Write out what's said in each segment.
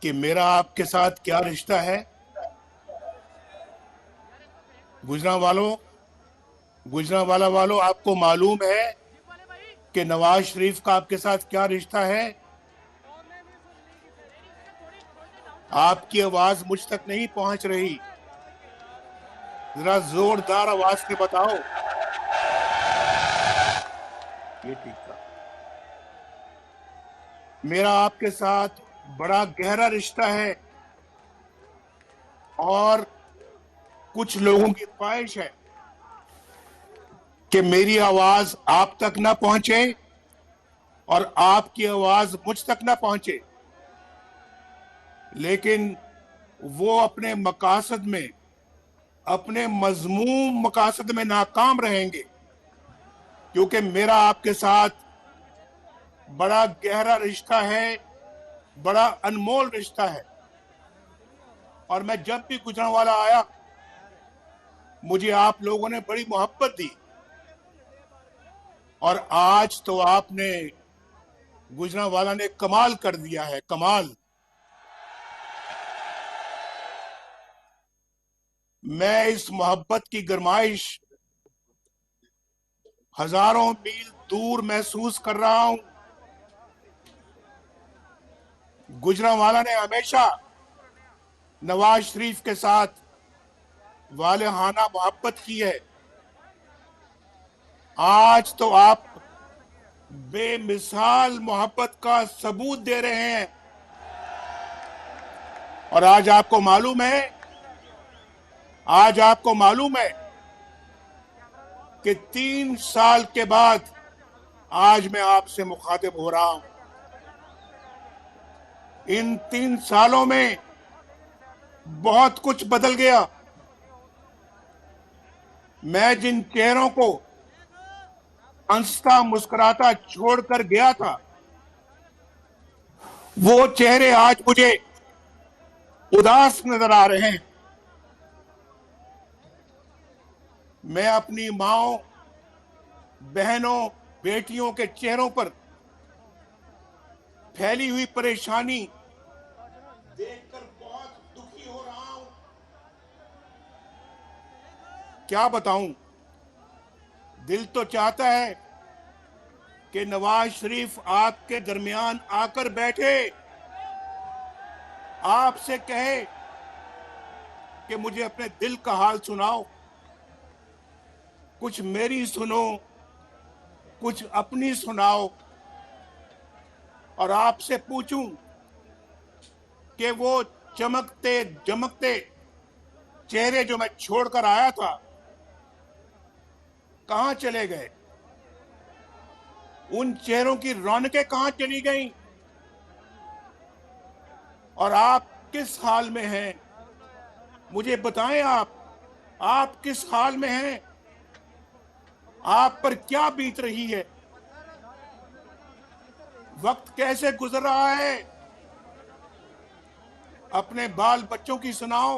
कि मेरा आपके साथ क्या रिश्ता है। गुजरांवाला वालों, आपको मालूम है कि नवाज शरीफ का आपके साथ क्या रिश्ता है। आपकी आवाज मुझ तक नहीं पहुंच रही, जरा जोरदार आवाज से बताओ। ये ठीक था। मेरा आपके साथ बड़ा गहरा रिश्ता है और कुछ लोगों की ख्वाहिश है कि मेरी आवाज आप तक ना पहुंचे और आपकी आवाज मुझ तक ना पहुंचे, लेकिन वो अपने मकासद में, अपने मजमूम मकासद में नाकाम रहेंगे, क्योंकि मेरा आपके साथ बड़ा गहरा रिश्ता है, बड़ा अनमोल रिश्ता है। और मैं जब भी गुजरांवाला आया, मुझे आप लोगों ने बड़ी मोहब्बत दी, और आज तो आपने, गुजरांवाला ने कमाल कर दिया है, कमाल। मैं इस मोहब्बत की गरमाइश हजारों मील दूर महसूस कर रहा हूं। गुजरांवाला ने हमेशा नवाज शरीफ के साथ वालेहाना मोहब्बत की है। आज तो आप बेमिसाल मोहब्बत का सबूत दे रहे हैं। और आज आपको मालूम है कि 3 साल के बाद आज मैं आपसे मुखातिब हो रहा हूं। इन 3 सालों में बहुत कुछ बदल गया। मैं जिन चेहरों को हंसता मुस्कुराता छोड़कर गया था, वो चेहरे आज मुझे उदास नजर आ रहे हैं। मैं अपनी माओ, बहनों, बेटियों के चेहरों पर फैली हुई परेशानी देखकर बहुत दुखी हो रहा हूं। क्या बताऊं, दिल तो चाहता है कि नवाज शरीफ आपके दरमियान आकर बैठे, आपसे कहे कि मुझे अपने दिल का हाल सुनाओ, कुछ मेरी सुनो, कुछ अपनी सुनाओ, और आपसे पूछूं कि वो चमकते जमकते चेहरे जो मैं छोड़कर आया था, कहां चले गए। उन चेहरों की रौनकें कहां चली गईं, और आप किस हाल में हैं, मुझे बताएं। आप किस हाल में हैं, आप पर क्या बीत रही है, वक्त कैसे गुजर रहा है। अपने बाल बच्चों की सुनाओ,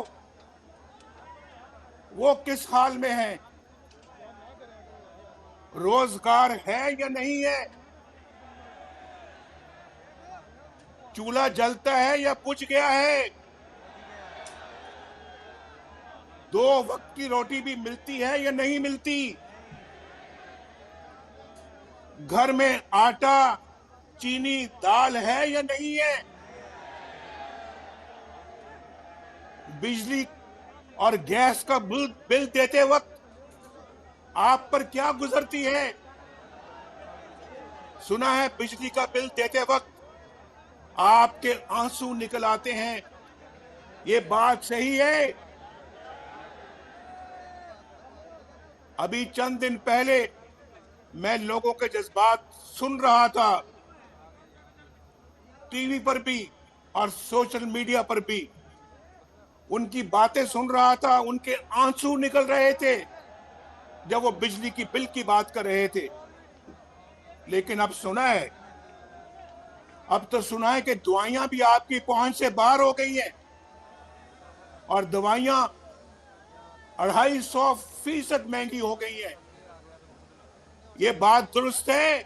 वो किस हाल में हैं, रोजगार है या नहीं है, चूल्हा जलता है या बुझ गया है, 2 वक्त की रोटी भी मिलती है या नहीं मिलती, घर में आटा, चीनी, दाल है या नहीं है, बिजली और गैस का बिल देते वक्त आप पर क्या गुजरती है। सुना है बिजली का बिल देते वक्त आपके आंसू निकल आते हैं, ये बात सही है। अभी चंद दिन पहले मैं लोगों के जज्बात सुन रहा था, टीवी पर भी और सोशल मीडिया पर भी उनकी बातें सुन रहा था, उनके आंसू निकल रहे थे जब वो बिजली की बिल की बात कर रहे थे। लेकिन अब तो सुना है कि दवाइयां भी आपकी पहुंच से बाहर हो गई हैं, और दवाइयां 250% महंगी हो गई हैं। ये बात दुरुस्त है?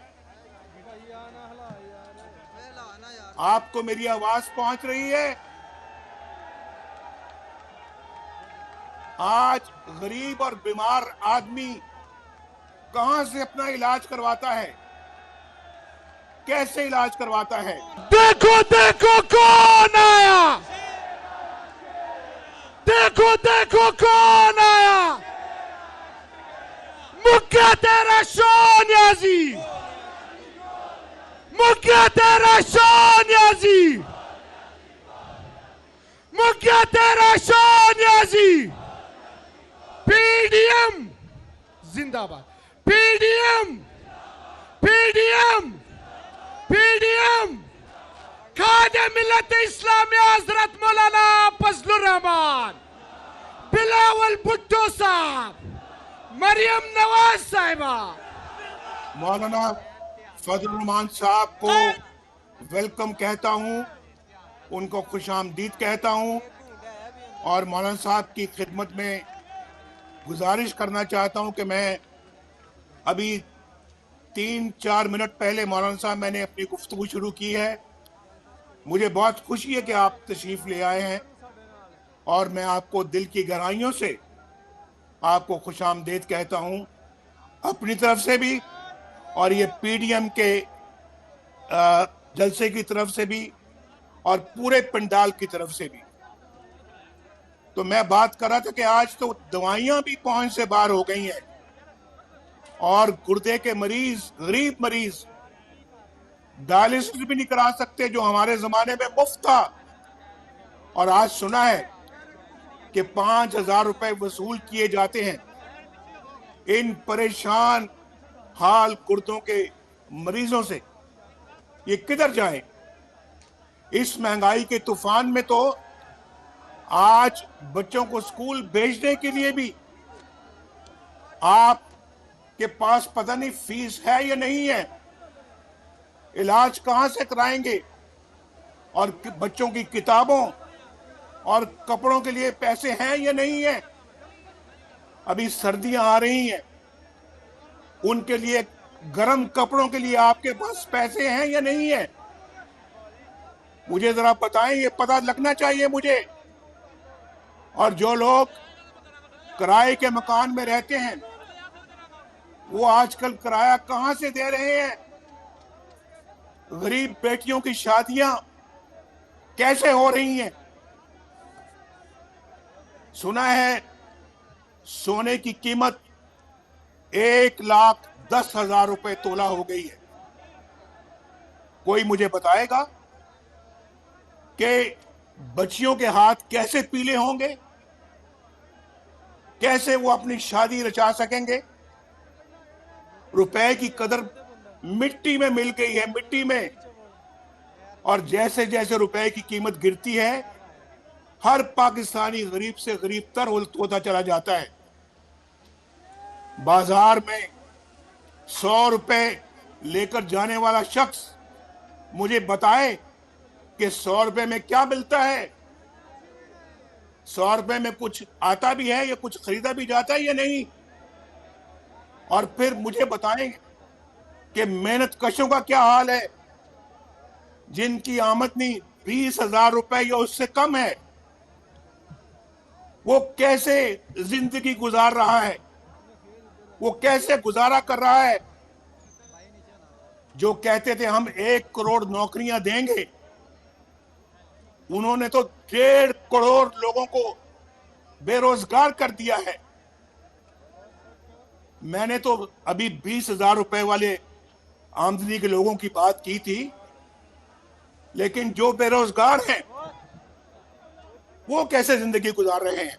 आपको मेरी आवाज पहुंच रही है? आज गरीब और बीमार आदमी कहां से अपना इलाज करवाता है, कैसे इलाज करवाता है? देखो देखो कौन आया, देखो देखो कौन आया, मुक्का तेरा सोनियाजी, मुक्का तेरा सोनियाजी, मुक्का तेरा सोनियाजी। पीडीएम जिंदाबाद, पीडीएम, पीडीएम, पीडीएम। खादे मिल्लत इस्लामी हजरत मौलाना फजलुर रहमान, बिलावल भुट्टो साहब, मरियम नवाज साहिबा। मौलाना फजलुर रहमान साहब को वेलकम कहता हूं, उनको खुशामदीद कहता हूं और मौलाना साहब की खिदमत में गुजारिश करना चाहता हूं कि मैं अभी 3-4 मिनट पहले मौलाना साहब मैंने अपनी गुफ्तगू शुरू की है। मुझे बहुत खुशी है कि आप तशरीफ ले आए हैं और मैं आपको दिल की गहराइयों से आपको खुशामदीद कहता हूं, अपनी तरफ से भी और ये पीडीएम के जलसे की तरफ से भी और पूरे पंडाल की तरफ से भी। तो मैं बात कर रहा था कि आज तो दवाइयां भी पहुंच से बाहर हो गई हैं और गुर्दे के मरीज, गरीब मरीज डायलिसिस भी नहीं करा सकते, जो हमारे जमाने में मुफ्त था। और आज सुना है कि 5,000 रुपए वसूल किए जाते हैं। इन परेशान हाल गुर्दों के मरीजों से ये किधर जाएं? इस महंगाई के तूफान में तो आज बच्चों को स्कूल भेजने के लिए भी आपके पास पता नहीं फीस है या नहीं है, इलाज कहां से कराएंगे, और बच्चों की किताबों और कपड़ों के लिए पैसे हैं या नहीं है। अभी सर्दियां आ रही हैं, उनके लिए गर्म कपड़ों के लिए आपके पास पैसे हैं या नहीं है? मुझे जरा बताएं, ये पता लगना चाहिए मुझे। और जो लोग किराए के मकान में रहते हैं वो आजकल किराया कहां से दे रहे हैं? गरीब बेटियों की शादियां कैसे हो रही हैं? सुना है सोने की कीमत 1,10,000 रुपए तोला हो गई है। कोई मुझे बताएगा कि बच्चियों के हाथ कैसे पीले होंगे, कैसे वो अपनी शादी रचा सकेंगे? रुपए की कदर मिट्टी में मिल गई है, मिट्टी में। और जैसे जैसे रुपए की कीमत गिरती है, हर पाकिस्तानी गरीब से गरीब तर होता चला जाता है। बाजार में 100 रुपए लेकर जाने वाला शख्स मुझे बताए कि 100 रुपए में क्या मिलता है, 100 रुपए में कुछ आता भी है या कुछ खरीदा भी जाता है या नहीं। और फिर मुझे बताएं कि मेहनत कशों का क्या हाल है, जिनकी आमदनी 20,000 रुपए या उससे कम है, वो कैसे जिंदगी गुजार रहा है, वो कैसे गुजारा कर रहा है। जो कहते थे हम 1 करोड़ नौकरियां देंगे, उन्होंने तो 1.5 करोड़ लोगों को बेरोजगार कर दिया है। मैंने तो अभी 20,000 रुपए वाले आमदनी के लोगों की बात की थी, लेकिन जो बेरोजगार हैं वो कैसे जिंदगी गुजार रहे हैं?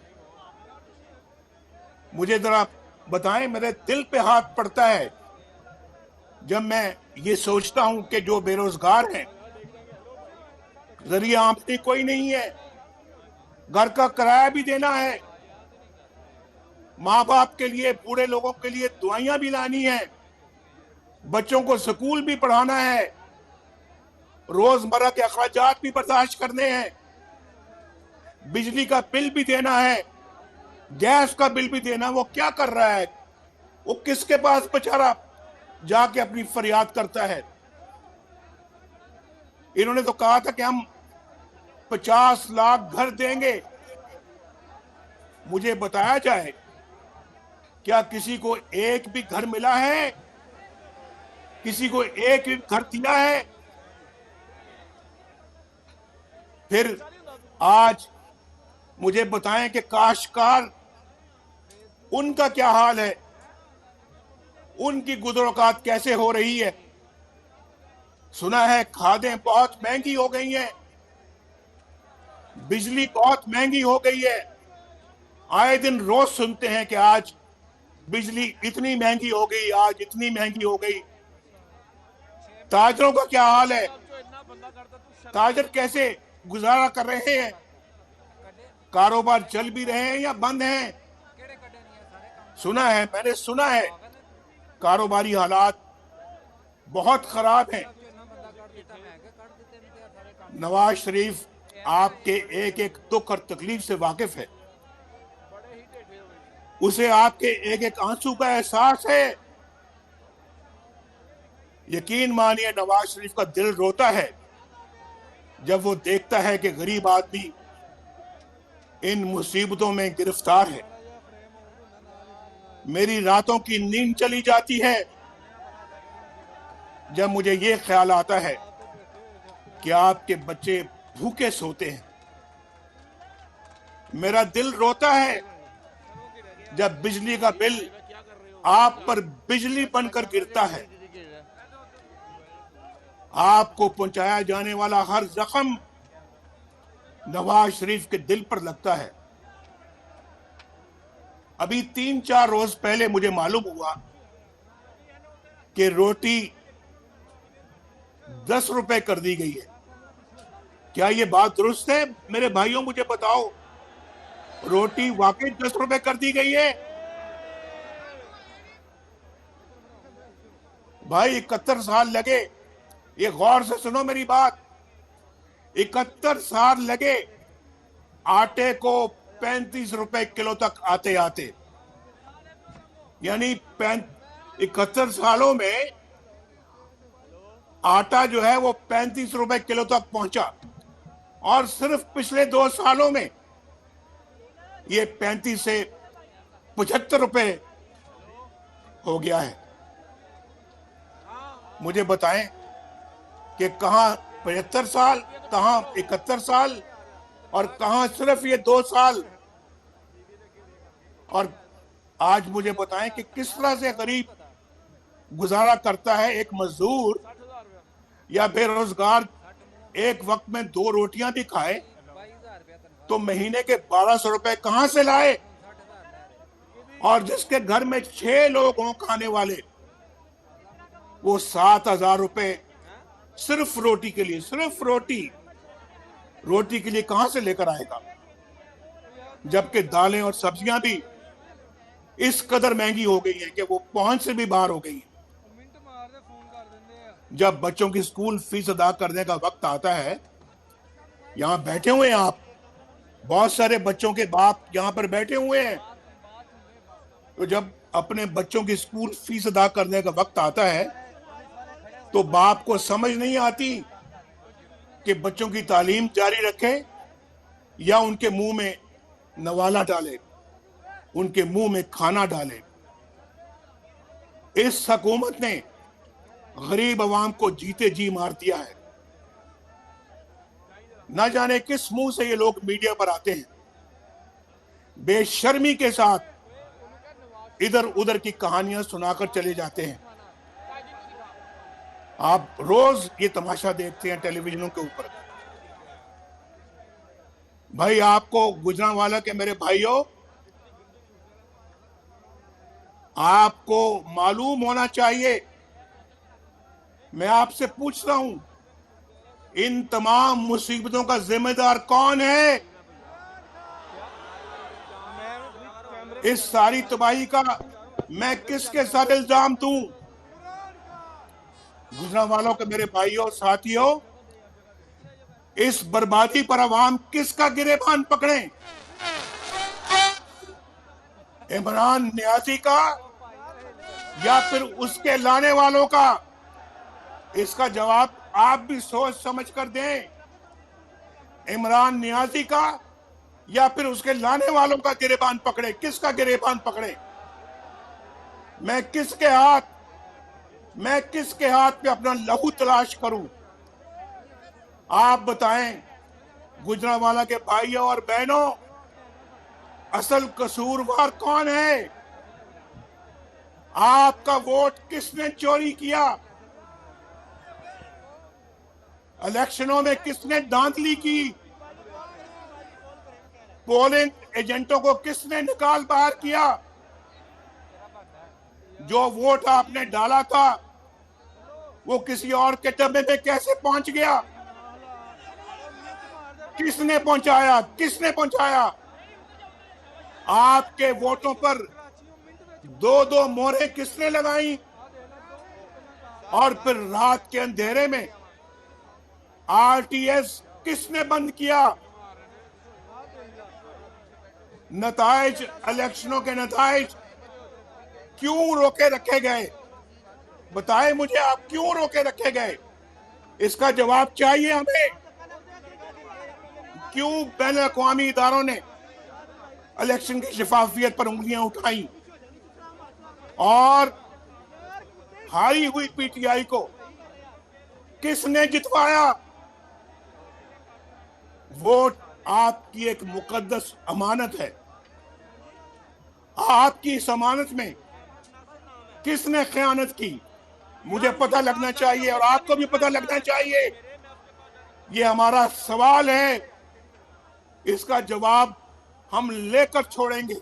मुझे जरा बताएं। मेरे दिल पे हाथ पड़ता है जब मैं ये सोचता हूं कि जो बेरोजगार हैं, जरिया आमदनी कोई नहीं है, घर का किराया भी देना है, माँ बाप के लिए, बूढ़े लोगों के लिए दवाइयां भी लानी है, बच्चों को स्कूल भी पढ़ाना है, रोजमर्रा के अखराजात भी बर्दाश्त करने हैं, बिजली का बिल भी देना है, गैस का बिल भी देना। वो क्या कर रहा है? वो किसके पास बेचारा जाके अपनी फरियाद करता है? इन्होंने तो कहा था कि हम 50 लाख घर देंगे। मुझे बताया जाए, क्या किसी को एक भी घर मिला है? किसी को एक भी घर दिया है? फिर आज मुझे बताएं कि काश्तकार, उनका क्या हाल है? उनकी गुजरोकात कैसे हो रही है? सुना है खादें बहुत महंगी हो गई हैं, बिजली बहुत महंगी हो गई है। आए दिन रोज सुनते हैं कि आज बिजली इतनी महंगी हो गई, आज इतनी महंगी हो गई। ताजरों का क्या हाल है? ताजर कैसे गुजारा कर रहे हैं? कारोबार चल भी रहे हैं या बंद हैं? सुना है, मैंने सुना है कारोबारी हालात बहुत खराब हैं। नवाज शरीफ आपके एक एक दुख और तकलीफ से वाकिफ है, उसे आपके एक एक आंसू का एहसास है। यकीन मानिए, नवाज शरीफ का दिल रोता है जब वो देखता है कि गरीब आदमी इन मुसीबतों में गिरफ्तार है। मेरी रातों की नींद चली जाती है जब मुझे ये ख्याल आता है कि आपके बच्चे भूखे सोते हैं। मेरा दिल रोता है जब बिजली का बिल आप पर बिजली बनकर गिरता है। आपको पहुंचाया जाने वाला हर जख्म नवाज शरीफ के दिल पर लगता है। अभी 3-4 रोज पहले मुझे मालूम हुआ कि रोटी 10 रुपए कर दी गई है। क्या ये बात दुरुस्त है? मेरे भाइयों, मुझे बताओ, रोटी वाकई 10 रुपए कर दी गई है? भाई 71 साल लगे, ये गौर से सुनो मेरी बात, 71 साल लगे आटे को 35 रुपए किलो तक आते आते, यानी 71 सालों में आटा जो है वो 35 रुपए किलो तक पहुंचा, और सिर्फ पिछले 2 सालों में ये 35 से 75 रुपए हो गया है। मुझे बताएं कि कहां 75 साल, कहां 71 साल, और कहां सिर्फ ये 2 साल। और आज मुझे बताएं कि किस तरह से गरीब गुजारा करता है। एक मजदूर या बेरोजगार एक वक्त में 2 रोटियां भी खाए तो महीने के 1200 रुपए कहां से लाए? और जिसके घर में 6 लोग हों खाने वाले, वो 7,000 रुपए सिर्फ रोटी के लिए, सिर्फ रोटी के लिए कहां से लेकर आएगा? जबकि दालें और सब्जियां भी इस कदर महंगी हो गई हैं कि वो पहुंच से भी बाहर हो गई हैं। जब बच्चों की स्कूल फीस अदा करने का वक्त आता है, यहां बैठे हुए हैं आप, बहुत सारे बच्चों के बाप यहां पर बैठे हुए हैं, तो जब अपने बच्चों की स्कूल फीस अदा करने का वक्त आता है तो बाप को समझ नहीं आती कि बच्चों की तालीम जारी रखे या उनके मुंह में नवाला डाले, उनके मुंह में खाना डाले। इस हुकूमत ने गरीब अवाम को जीते जी मार दिया है। न जाने किस मुंह से ये लोग मीडिया पर आते हैं, बेशर्मी के साथ इधर उधर की कहानियां सुनाकर चले जाते हैं। आप रोज ये तमाशा देखते हैं टेलीविजनों के ऊपर। भाई, आपको गुजरांवाला के मेरे भाइयों, आपको मालूम होना चाहिए, मैं आपसे पूछ रहा हूं, इन तमाम मुसीबतों का जिम्मेदार कौन है? इस सारी तबाही का मैं किसके साथ इल्जाम दूं? गुजरांवालों के मेरे भाइयों, साथियों, इस बर्बादी पर अवाम किसका गिरेबान पकड़े? इमरान नियाजी का या फिर उसके लाने वालों का? इसका जवाब आप भी सोच समझ कर दें। इमरान नियाजी का या फिर उसके लाने वालों का गिरेबान पकड़े? किसका गिरेबान पकड़े? मैं किसके हाथ पे अपना लहू तलाश करूं? आप बताएं, गुजरांवाला के भाइयों और बहनों, असल कसूरवार कौन है? आपका वोट किसने चोरी किया? इलेक्शनों में किसने धांधली की? पोलिंग एजेंटों को किसने निकाल बाहर किया? जो वोट आपने डाला था वो किसी और के डब्बे में कैसे पहुंच गया? किसने पहुंचाया? किसने पहुंचाया? आपके वोटों पर दो दो मोहरें किसने लगाई? और फिर रात के अंधेरे में आरटीएस किसने बंद किया? नताइज, इलेक्शनों के नताइज क्यों रोके रखे गए? बताएं मुझे, आप क्यों रोके रखे गए? इसका जवाब चाहिए हमें। क्यों बैन अवी इदारों ने इलेक्शन की शफाफियत पर उंगलियां उठाई और हारी हुई पीटीआई को किसने जितवाया? वोट आपकी एक मुकद्दस अमानत है। आपकी इस अमानत में किसने खयानत की? मुझे पता लगना चाहिए और आपको भी पता लगना चाहिए। ये हमारा सवाल है, इसका जवाब हम लेकर छोड़ेंगे।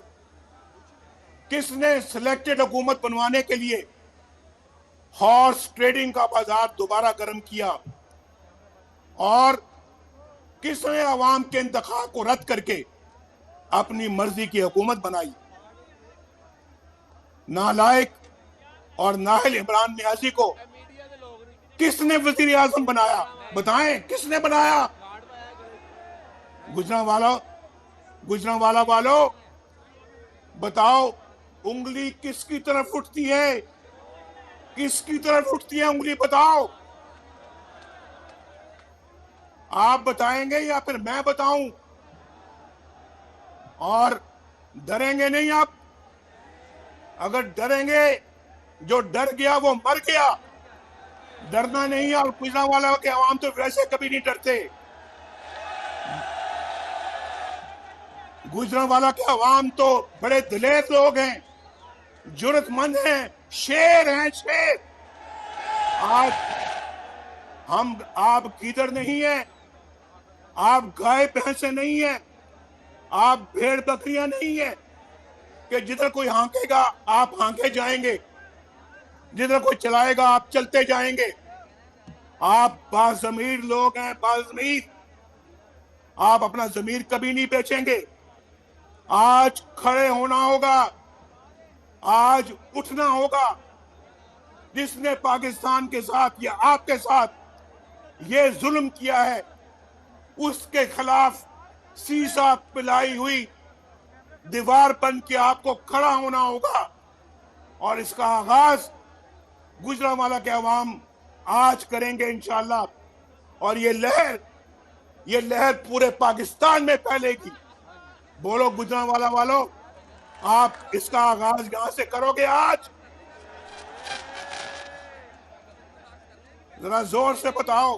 किसने सिलेक्टेड हुकूमत बनवाने के लिए हॉर्स ट्रेडिंग का बाजार दोबारा गर्म किया? और किसने अवाम के इंतखाब को रद्द करके अपनी मर्जी की हुकूमत बनाई? नालायक और नाहिल इमरान नियाजी को किसने वजीर आजम बनाया? बताएं, किसने बनाया? गुजरांवाला वालों, बताओ, उंगली किसकी तरफ उठती है? किसकी तरफ उठती है उंगली? बताओ। आप बताएंगे या फिर मैं बताऊं? और डरेंगे नहीं आप। अगर डरेंगे, जो डर गया वो मर गया। डरना नहीं है। और गुजरांवाला के अवाम तो वैसे कभी नहीं डरते। गुजरांवाला के अवाम तो बड़े दिलेर लोग हैं, जुर्रतमंद हैं, शेर हैं, शेर। आज हम आप गीदड़ नहीं है, आप गाय भैंसे नहीं है, आप भेड़ बकरियां नहीं है कि जिधर कोई हांकेगा आप हांके जाएंगे, जिधर कोई चलाएगा आप चलते जाएंगे। आप बाज़मीर लोग हैं, बाज़मीर। आप अपना जमीर कभी नहीं बेचेंगे। आज खड़े होना होगा, आज उठना होगा। जिसने पाकिस्तान के साथ या आपके साथ ये जुल्म किया है, उसके खिलाफ सीसा पिलाई हुई दीवार बन के आपको खड़ा होना होगा। और इसका आगाज गुजरांवाला के अवाम आज करेंगे इंशाअल्लाह। और ये लहर पूरे पाकिस्तान में फैलेगी। बोलो गुजरांवाला वालों, आप इसका आगाज यहां से करोगे आज? जरा जोर से बताओ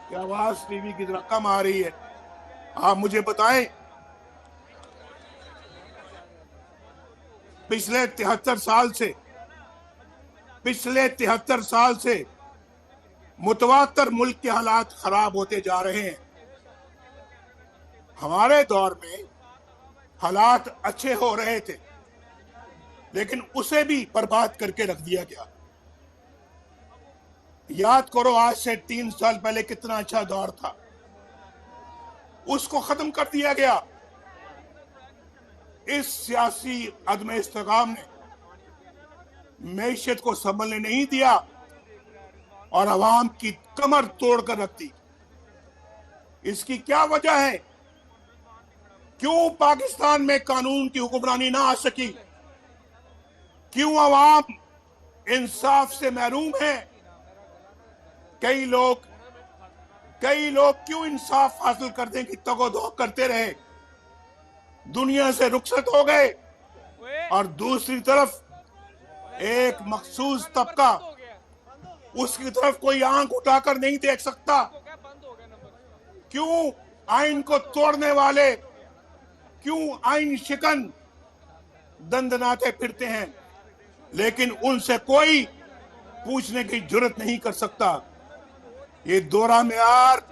कि आवाज टीवी की जरा कम आ रही है। आप मुझे बताएं, पिछले 73 साल से मुतवातर मुल्क के हालात खराब होते जा रहे हैं। हमारे दौर में हालात अच्छे हो रहे थे, लेकिन उसे भी बर्बाद करके रख दिया गया। याद करो, आज से 3 साल पहले कितना अच्छा दौर था, उसको खत्म कर दिया गया। इस सियासी अदम इस्तेकाम ने मैशत को संभलने नहीं दिया और अवाम की कमर तोड़कर रख दी। इसकी क्या वजह है? क्यों पाकिस्तान में कानून की हुक्मरानी ना आ सकी? क्यों अवाम इंसाफ से महरूम है? कई लोग कई लोग क्यों इंसाफ हासिल करने की तगोदो करते रहे, दुनिया से रुखसत हो गए, और दूसरी तरफ एक मखसूस तबका उसकी तरफ कोई आंख उठाकर नहीं देख सकता। क्यों आइन को तोड़ने वाले, क्यों आइन शिकन दंदनाते फिरते हैं, लेकिन उनसे कोई पूछने की जुर्रत नहीं कर सकता। ये दोहरा मेयार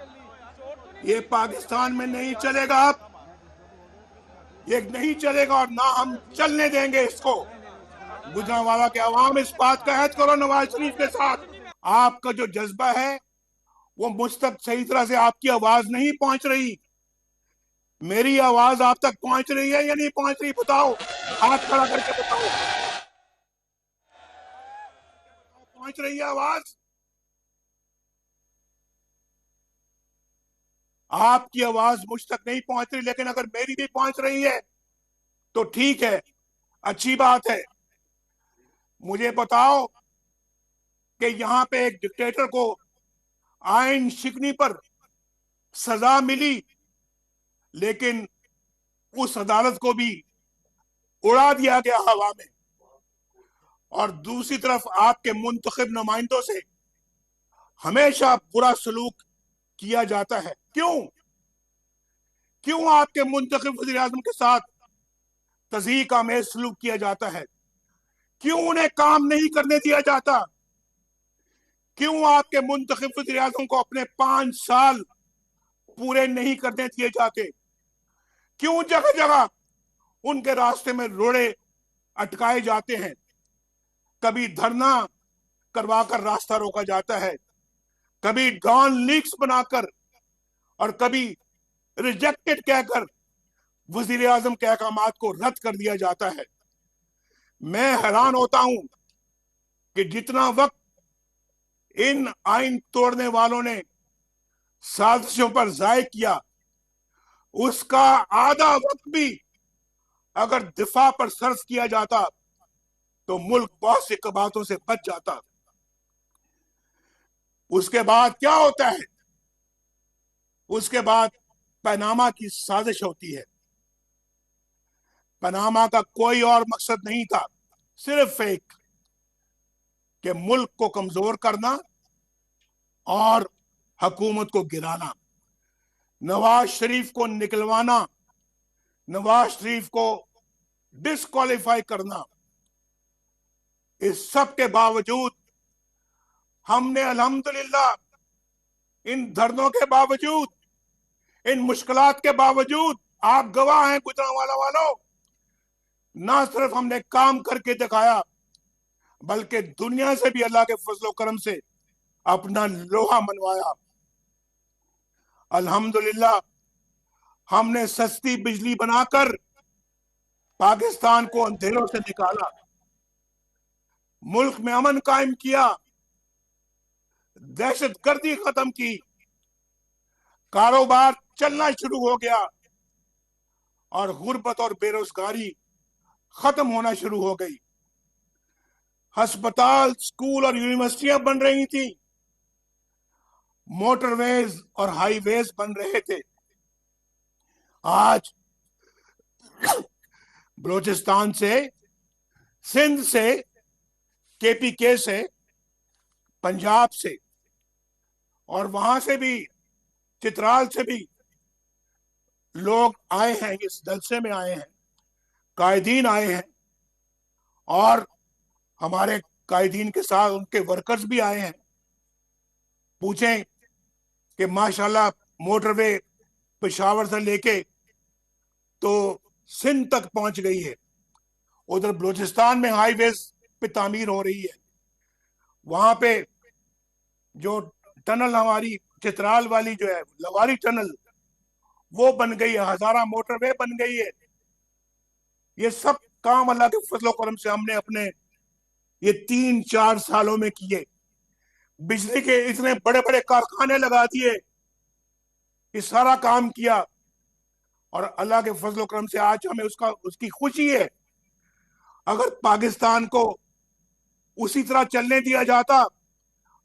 ये पाकिस्तान में नहीं चलेगा, अब ये नहीं चलेगा और ना हम चलने देंगे इसको। गुजरांवाला के अवाम, इस बात का अहद करो नवाज शरीफ के साथ। आपका जो जज्बा है वो मुझ तक सही तरह से आपकी आवाज नहीं पहुंच रही। मेरी आवाज आप तक पहुंच रही है या नहीं पहुंच रही? बताओ, हाथ खड़ा करके बताओ, पहुंच रही है आवाज? आपकी आवाज मुझ तक नहीं पहुंच रही, लेकिन अगर मेरी भी पहुंच रही है तो ठीक है, अच्छी बात है। मुझे बताओ कि यहां पे एक डिक्टेटर को आइन शिकनी पर सजा मिली, लेकिन उस अदालत को भी उड़ा दिया गया हवा में, और दूसरी तरफ आपके मुंतखब नुमाइंदों से हमेशा बुरा सलूक किया जाता है। क्यों? क्यों आपके मुंतखब वज़ीर आज़म के साथ तज़ीक आमेज सलूक किया जाता है? क्यों उन्हें काम नहीं करने दिया जाता? क्यों आपके मुंतखब वज़ीर आज़म को अपने 5 साल पूरे नहीं करने दिए जाते? क्यों जगह जगह उनके रास्ते में रोड़े अटकाए जाते हैं? कभी धरना करवाकर रास्ता रोका जाता है, कभी डॉन लीक्स बनाकर, और कभी रिजेक्टेड कहकर वजीर आजम के अहकामात को रद्द कर दिया जाता है। मैं हैरान होता हूं कि जितना वक्त इन आइन तोड़ने वालों ने साजिशों पर जाय किया, उसका आधा वक्त भी अगर दिफा पर सर्फ किया जाता तो मुल्क बहुत सी कबातों से बच जाता। उसके बाद क्या होता है? उसके बाद पनामा की साजिश होती है। पनामा का कोई और मकसद नहीं था, सिर्फ एक कि मुल्क को कमजोर करना और हुकूमत को गिराना, नवाज शरीफ को निकलवाना, नवाज शरीफ को डिस्क्वालीफाई करना। इस सब के बावजूद हमने अल्हम्दुलिल्लाह, इन धरनों के बावजूद, इन मुश्किलात के बावजूद, आप गवाह हैं गुजरांवाला वालों, ना सिर्फ हमने काम करके दिखाया, बल्कि दुनिया से भी अल्लाह के फजलो करम से अपना लोहा मनवाया। अल्हम्दुलिल्लाह, हमने सस्ती बिजली बनाकर पाकिस्तान को अंधेरों से निकाला, मुल्क में अमन कायम किया, दहशतगर्दी खत्म की, कारोबार चलना शुरू हो गया, और गुर्बत और बेरोजगारी खत्म होना शुरू हो गई। अस्पताल, स्कूल और यूनिवर्सिटियां बन रही थी, मोटरवेज और हाईवेज बन रहे थे। आज बलोचिस्तान से, सिंध से, केपीके से, पंजाब से, और वहां से भी, चित्राल से भी लोग आए हैं, इस जलसे में आए हैं, कायदीन आए हैं, और हमारे कायदीन के साथ उनके वर्कर्स भी आए हैं। पूछें कि माशाल्लाह मोटरवे पेशावर से लेके तो सिंध तक पहुंच गई है, उधर बलूचिस्तान में हाईवेज पे तामीर हो रही है, वहां पे जो टनल हमारी चित्राल वाली जो है लवारी टनल, वो बन गई है, हजारा मोटरवे बन गई है। ये सब काम अल्लाह के फजलो करम से हमने अपने ये 3-4 सालों में किए। बिजली के इतने बड़े बड़े कारखाने लगा दिए, ये सारा काम किया, और अल्लाह के फजलो करम से आज हमें उसकी खुशी है। अगर पाकिस्तान को उसी तरह चलने दिया जाता,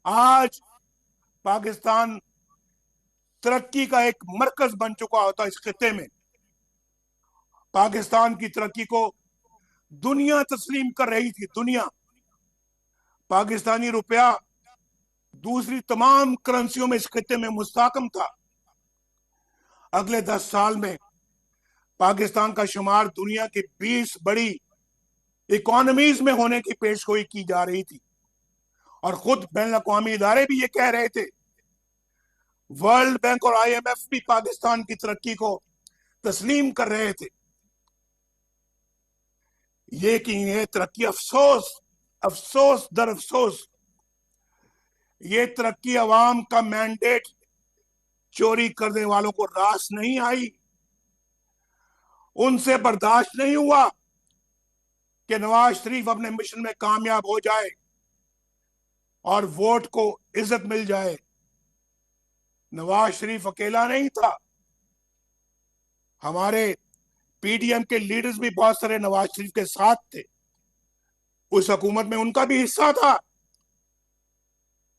आज पाकिस्तान तरक्की का एक मरकज बन चुका होता इस खिते में। पाकिस्तान की तरक्की को दुनिया तस्लीम कर रही थी, दुनिया। पाकिस्तानी रुपया दूसरी तमाम करेंसियों में इस खिते में मुस्तहकम था। अगले 10 साल में पाकिस्तान का शुमार दुनिया की 20 बड़ी इकोनॉमीज में होने की पेशगोई की जा रही थी, और खुद बैन अवी इदारे भी ये कह रहे थे। वर्ल्ड बैंक और IMF भी पाकिस्तान की तरक्की को तस्लीम कर रहे थे। ये कि ये तरक्की अफसोस दर अफसोस, ये तरक्की अवाम का मैंडेट चोरी करने वालों को रास नहीं आई। उनसे बर्दाश्त नहीं हुआ कि नवाज शरीफ अपने मिशन में कामयाब हो जाए और वोट को इज्जत मिल जाए। नवाज शरीफ अकेला नहीं था, हमारे PDM के लीडर्स भी बहुत सारे नवाज शरीफ के साथ थे। उस हुकूमत में उनका भी हिस्सा था।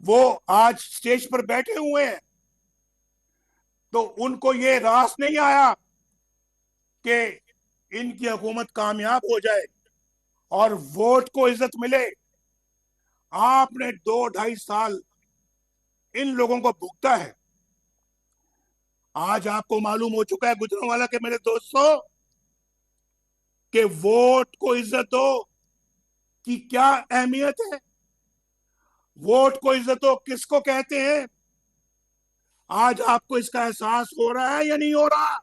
वो आज स्टेज पर बैठे हुए हैं, तो उनको ये रास नहीं आया कि इनकी हुकूमत कामयाब हो जाए और वोट को इज्जत मिले। आपने 2-2.5 साल इन लोगों को भुगता है। आज आपको मालूम हो चुका है गुजरांवाला के मेरे दोस्तों कि वोट को इज्जत दो की क्या अहमियत है। वोट को इज्जत दो किसको कहते हैं? आज आपको इसका एहसास हो रहा है या नहीं हो रहा?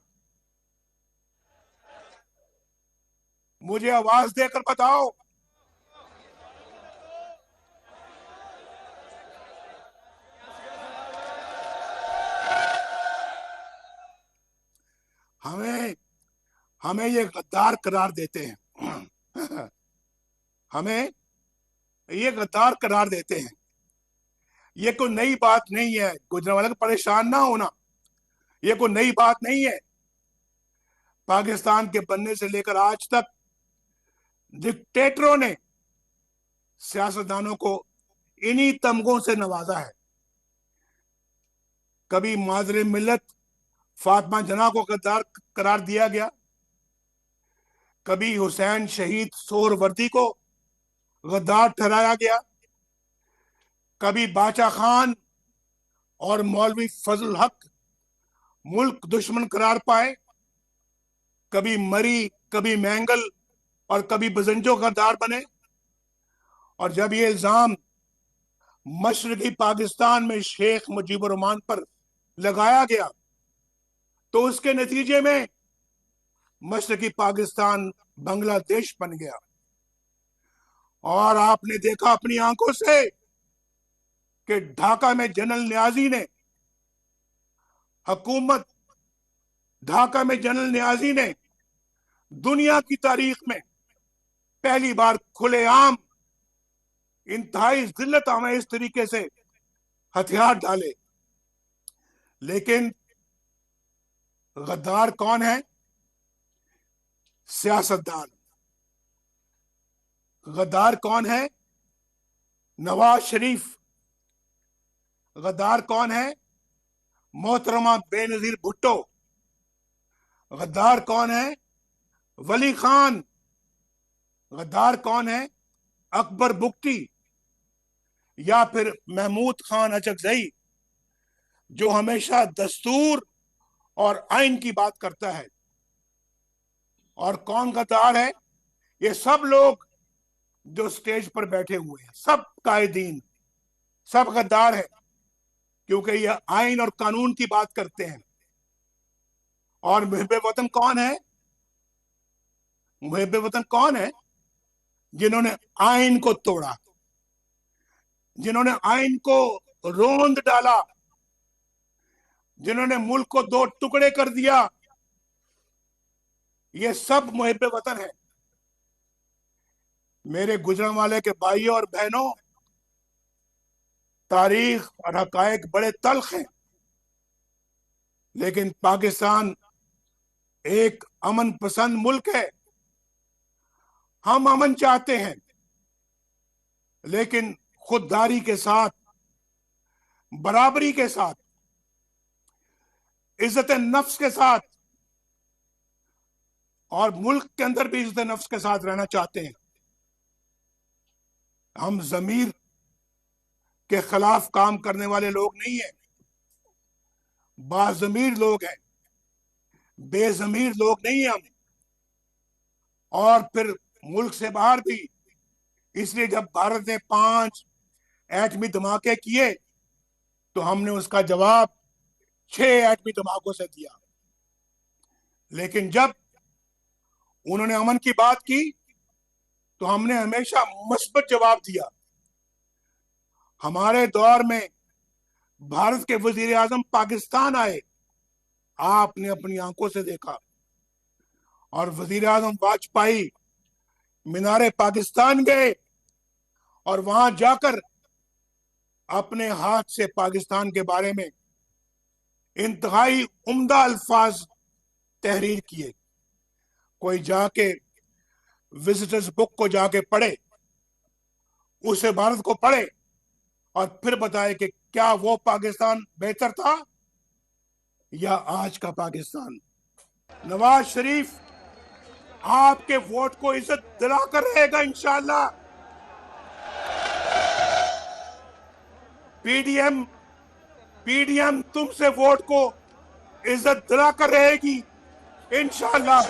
मुझे आवाज देकर बताओ। हमें ये गद्दार करार देते हैं। हमें ये गद्दार करार देते हैं। ये कोई नई बात नहीं है, गुजरांवाला को परेशान ना होना। ये कोई नई बात नहीं है। पाकिस्तान के बनने से लेकर आज तक डिक्टेटरों ने सियासतदानों को इन्हीं तमगों से नवाजा है। कभी मादरे मिल्लत फातिमा जना को गद्दार करार दिया गया, कभी हुसैन शहीद सोहरवर्दी को गद्दार ठहराया गया, कभी बाचा खान और मौलवी फजल हक मुल्क दुश्मन करार पाए, कभी मरी, कभी मैंगल और कभी बजंजो गद्दार बने। और जब ये इल्जाम मशरकी पाकिस्तान में शेख मुजीबुर रहमान पर लगाया गया, तो उसके नतीजे में मशरकी पाकिस्तान बांग्लादेश बन गया। और आपने देखा अपनी आंखों से कि ढाका में जनरल नियाजी ने दुनिया की तारीख में पहली बार खुलेआम इंतहाई जिल्लत आमेज इस तरीके से हथियार डाले। लेकिन गद्दार कौन है? सियासतदान। गद्दार कौन है? नवाज शरीफ। गद्दार कौन है? मोहतरमा बेनजीर भुट्टो। गद्दार कौन है? वली खान। गद्दार कौन है? अकबर बुक्टी या फिर महमूद खान अचकजई, जो हमेशा दस्तूर और आइन की बात करता है। और कौन गद्दार है? ये सब लोग जो स्टेज पर बैठे हुए हैं, सब कायदीन, सब गद्दार है, क्योंकि ये आइन और कानून की बात करते हैं। और मुहिब्बे वतन कौन है? मुहिब्बे वतन कौन है? जिन्होंने आइन को तोड़ा, जिन्होंने आइन को रोंद डाला, जिन्होंने मुल्क को 2 टुकड़े कर दिया। ये सब मुहिब्बे वतन है। मेरे गुजरांवाले के भाइयों और बहनों, तारीख और हकायक बड़े तल्ख हैं, लेकिन पाकिस्तान एक अमन पसंद मुल्क है। हम अमन चाहते हैं, लेकिन खुददारी के साथ, बराबरी के साथ। इज्जत नफ्स के साथ और मुल्क के अंदर भी इज्जत नफ्स के साथ रहना चाहते हैं। हम जमीर के खिलाफ काम करने वाले लोग नहीं हैं, बाजमीर लोग हैं, बेजमीर लोग नहीं हैं हम। और फिर मुल्क से बाहर भी, इसलिए जब भारत ने 5 एटमी धमाके किए तो हमने उसका जवाब 6 एटमी धमाकों से दिया। लेकिन जब उन्होंने अमन की बात की तो हमने हमेशा मुस्बत जवाब दिया। हमारे दौर में भारत के वजीर आजम पाकिस्तान आए, आपने अपनी आंखों से देखा, और वजीर आजम वाजपेयी मीनारे पाकिस्तान गए और वहां जाकर अपने हाथ से पाकिस्तान के बारे में इंतहाई उम्दा अल्फाज तहरीर किए। कोई जाके विजिटर्स बुक को जाके पढ़े, उस इबारत को पढ़े और फिर बताए कि क्या वो पाकिस्तान बेहतर था या आज का पाकिस्तान। नवाज शरीफ आपके वोट को इज्जत दिलाकर रहेगा इंशाअल्लाह। पीडीएम तुमसे वोट को इज्जत दिलाकर रहेगी इंशाअल्लाह।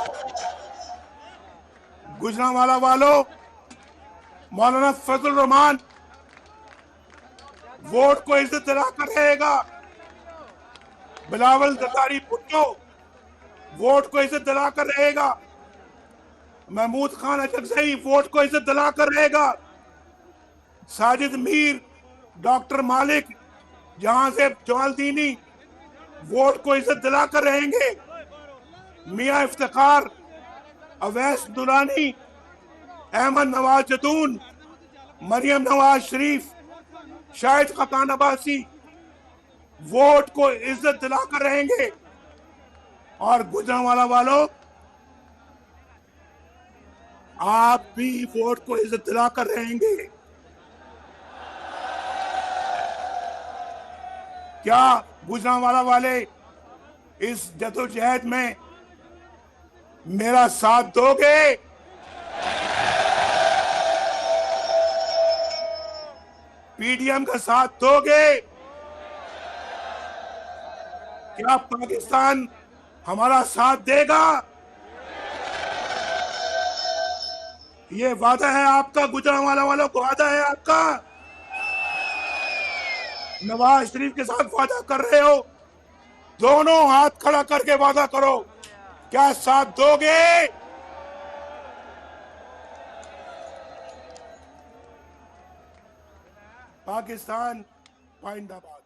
गुजरांवाला वालों, मौलाना फजल रहमान वोट को इज्जत दिलाकर रहेगा। बिलावल जरदारी भुट्टो वोट को इज्जत दिलाकर रहेगा। महमूद खान अचकजई वोट को इज्जत दिलाकर रहेगा। साजिद मीर, डॉक्टर मालिक, जहां से जवालदीनी वोट को इज्जत दिलाकर रहेंगे। मियां इफ्तिखार, अवैस दुरानी, अहमद नवाज जदून, मरियम नवाज शरीफ, शाहिद खकान अब्बासी वोट को इज्जत दिलाकर रहेंगे। और गुजरांवाला वालों, आप भी वोट को इज्जत दिलाकर रहेंगे। क्या गुजरांवाला वाले इस जदोजहद में मेरा साथ दोगे? पीडीएम का साथ दोगे? क्या पाकिस्तान हमारा साथ देगा? ये वादा है आपका, गुजरांवाला वालों को वादा है आपका। नवाज शरीफ के साथ वादा कर रहे हो, दोनों हाथ खड़ा करके वादा करो, क्या साथ दोगे? पाकिस्तान जिंदाबाद।